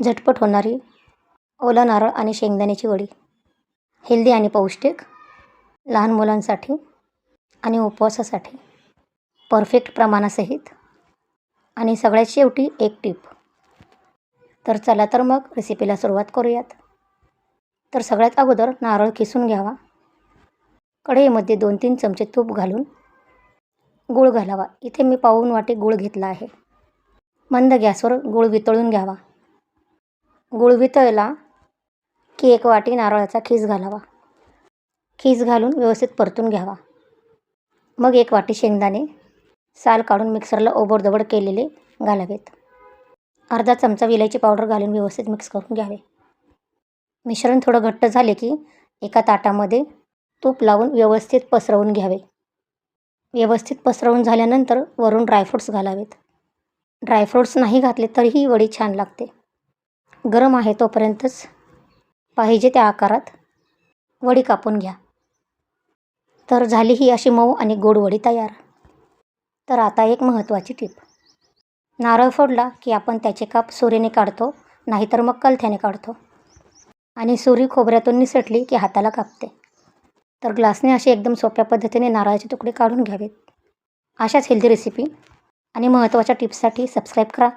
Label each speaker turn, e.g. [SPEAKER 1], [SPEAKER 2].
[SPEAKER 1] झटपट होणारी ओला नारळ आणि शेंगदाण्याची वडी, हेल्दी आणि पौष्टिक, लहान मुलांसाठी आणि उपवासासाठी, परफेक्ट प्रमाणासहित आणि सगळ्यात शेवटी एक टिप. तर चला तर मग रेसिपीला सुरुवात करूयात. तर सगळ्यात अगोदर नारळ किसून घ्यावा. कढईमध्ये 2-3 चमचे तूप घालून गूळ घालावा. इथे मी पाऊण वाटी गूळ घेतला आहे. मंद गॅसवर गूळ वितळून घ्यावा. गूळ वितळला की 1 वाटी नारळाचा खीस घालावा. खीस घालून व्यवस्थित परतून घ्यावा. मग 1 वाटी शेंगदाणे साल काढून मिक्सरला ओबडधोबड केलेले घालावेत. अर्धा चमचा विलायची पावडर घालून व्यवस्थित मिक्स करून घ्यावे. मिश्रण थोडं घट्ट झाले की एका ताटामध्ये तूप लावून व्यवस्थित पसरवून घ्यावे. व्यवस्थित पसरवून झाल्यानंतर वरून ड्रायफ्रूट्स घालावेत. ड्रायफ्रूट्स नाही घातले तरीही ही वडी छान लागते. गरम आहे तोपर्यंतच पाहिजे त्या आकारात वडी कापून घ्या. तर झाली ही अशी मऊ आणि गोड वडी तयार. तर आता एक महत्त्वाची टिप. नारळ फोडला की आपण त्याचे काप सुरीने काढतो, नाहीतर मग कलथ्याने काढतो आणि सुरी खोबऱ्यातून निसटली की हाताला कापते. तर ग्लासने असे एकदम सोप्या पद्धतीने नारळाचे तुकडे काढून घ्यावेत. अशाच हेल्दी रेसिपी आणि महत्त्वाच्या टिप्ससाठी सबस्क्राईब करा.